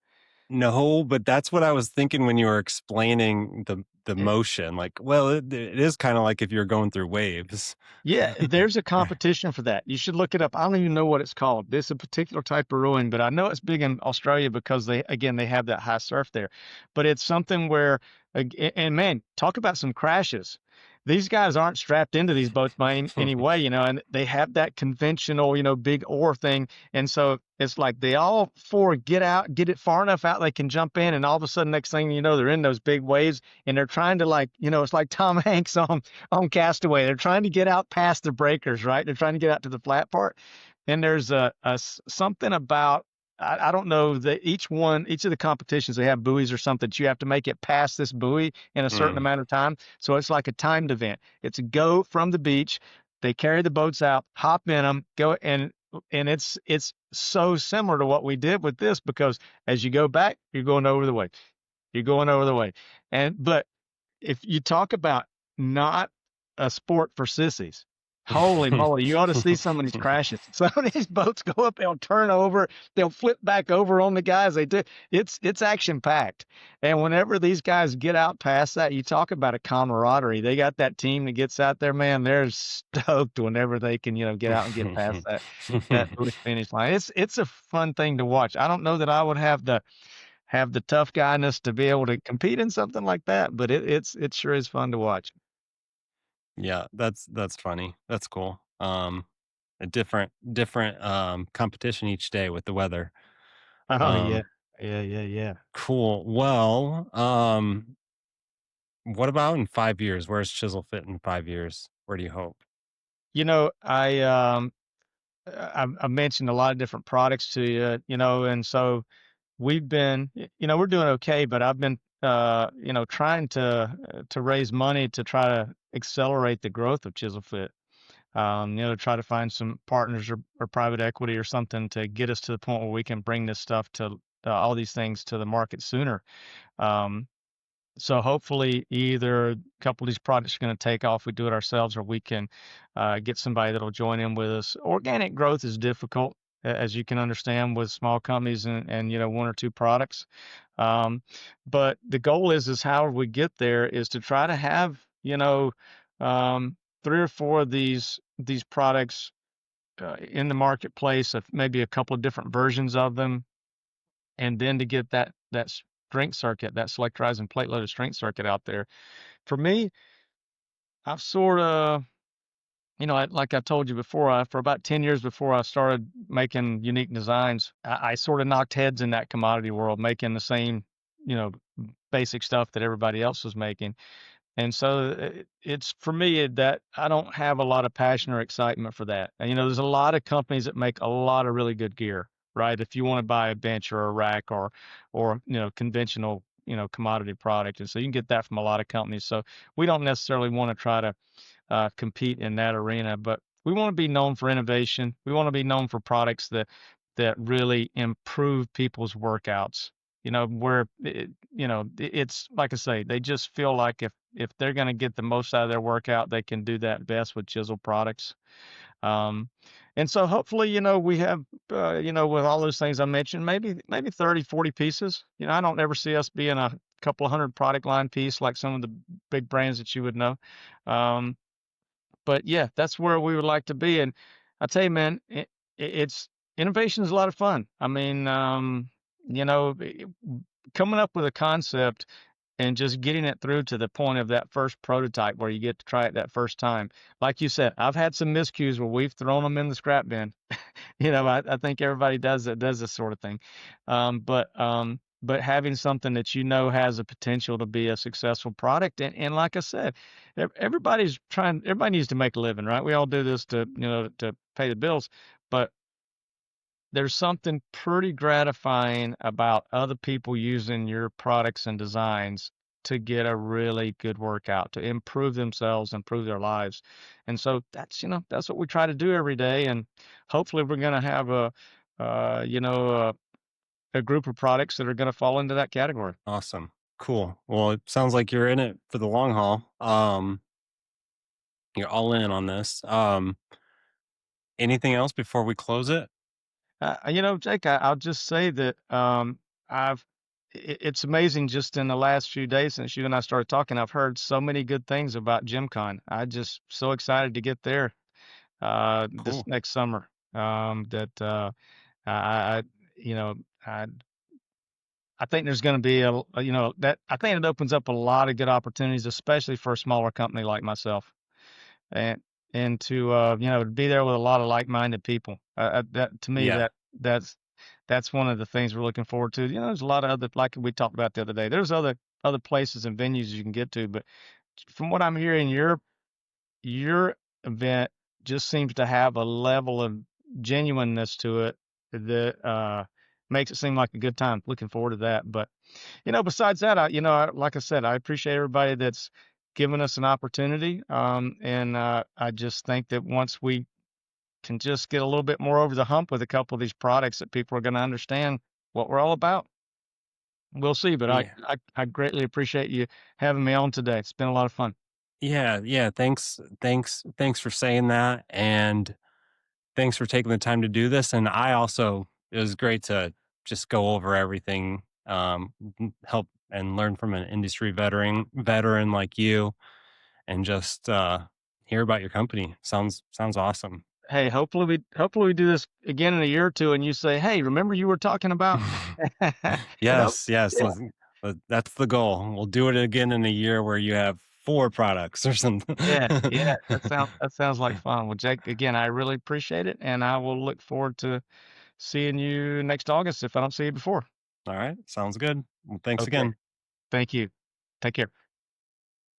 No, but that's what I was thinking when you were explaining the motion. Like, well, it is kind of like if you're going through waves. Yeah, there's a competition for that. You should look it up. I don't even know what it's called. There's a particular type of rowing, but I know it's big in Australia because they have that high surf there. But it's something where, and man, talk about some crashes. These guys aren't strapped into these boats by any way, and they have that conventional, big oar thing. And so it's like they all four get out, get it far enough out they can jump in, and all of a sudden, next thing you know, they're in those big waves and they're trying to like, it's like Tom Hanks on Castaway. They're trying to get out past the breakers, right? They're trying to get out to the flat part. And there's something about I don't know that each of the competitions they have buoys or something that you have to make it past this buoy in a certain Mm. amount of time. So it's like a timed event. It's a go from the beach. They carry the boats out, hop in them, go and it's so similar to what we did with this because as you go back, you're going over the way. You're going over the way. But if you talk about not a sport for sissies, holy moly, you ought to see some of these crashes. Some of these boats go up, they'll turn over, they'll flip back over on the guys. They do. It's action packed. And whenever these guys get out past that, you talk about a camaraderie. They got that team that gets out there, man. They're stoked whenever they can, get out and get past that finish line. It's a fun thing to watch. I don't know that I would have the tough guyness to be able to compete in something like that, but it sure is fun to watch. Yeah, that's funny. That's cool. A different competition each day with the weather. Oh, yeah. Um, Yeah, yeah, yeah. cool. Well, what about in 5 years? Where's Chisel Fit in 5 years? Where do you hope? I mentioned a lot of different products to you, and so we've been, we're doing okay, but I've been, trying to raise money to try to accelerate the growth of Chisel Fit. Try to find some partners or private equity or something to get us to the point where we can bring this stuff to all these things to the market sooner. Um, So hopefully either a couple of these products are going to take off, we do it ourselves, or we can get somebody that'll join in with us. Organic growth is difficult, as you can understand, with small companies and one or two products. Um, but the goal is how we get there is to try to have three or four of these products in the marketplace, of maybe a couple of different versions of them, and then to get that strength circuit, that selectorized and plate loaded strength circuit out there. For me, I've sort of, like I told you before, for about 10 years before I started making unique designs, I sort of knocked heads in that commodity world, making the same, you know, basic stuff that everybody else was making. And so it's for me that I don't have a lot of passion or excitement for that. And, there's a lot of companies that make a lot of really good gear, right? If you want to buy a bench or a rack or conventional, commodity product. And so you can get that from a lot of companies. So we don't necessarily want to try to compete in that arena. But we want to be known for innovation. We want to be known for products that really improve people's workouts. It's like I say, they just feel like if they're going to get the most out of their workout, they can do that best with Chisel products. Um, and so hopefully, we have, with all those things I mentioned, maybe 30, 40 pieces. I don't ever see us being a couple of hundred product line piece like some of the big brands that you would know. Um, but yeah, that's where we would like to be. And I tell you, man, it's innovation is a lot of fun. I mean, coming up with a concept and just getting it through to the point of that first prototype where you get to try it that first time. Like you said, I've had some miscues where we've thrown them in the scrap bin. I think everybody does this sort of thing. But having something that has a potential to be a successful product, and like I said, everybody needs to make a living, right? We all do this to pay the bills, but there's something pretty gratifying about other people using your products and designs to get a really good workout, to improve themselves, improve their lives. And so that's what we try to do every day. And hopefully we're going to have a group of products that are going to fall into that category. Awesome. Cool. Well, it sounds like you're in it for the long haul. You're all in on this. Anything else before we close it? Jake, I'll just say that I've it's amazing just in the last few days since you and I started talking, I've heard so many good things about GymCon. I just so excited to get there this Cool. next summer. That I you know I think there's going to be that I think it opens up a lot of good opportunities, especially for a smaller company like myself, and to be there with a lot of like-minded people. That to me Yeah. that's that's one of the things we're looking forward to. There's a lot of other, like we talked about the other day. There's other places and venues you can get to, but from what I'm hearing, your event just seems to have a level of genuineness to it that makes it seem like a good time. Looking forward to that. But besides that, like I said, I appreciate everybody that's given us an opportunity. And I just think that once we can just get a little bit more over the hump with a couple of these products, that people are going to understand what we're all about. We'll see. But I, Yeah. I greatly appreciate you having me on today. It's been a lot of fun. Yeah. Yeah. Thanks for saying that. And thanks for taking the time to do this. And it was great to just go over everything, help and learn from an industry veteran like you, and just hear about your company. Sounds awesome. Hey, hopefully we do this again in a year or two, and you say, "Hey, remember you were talking about?" Yes, yes. Yeah, That's the goal. We'll do it again in a year where you have 4 products or something. yeah. That sounds like fun. Well, Jake, again, I really appreciate it, and I will look forward to seeing you next August if I don't see you before. All right. Sounds good. Well, thanks Okay. again. Thank you. Take care.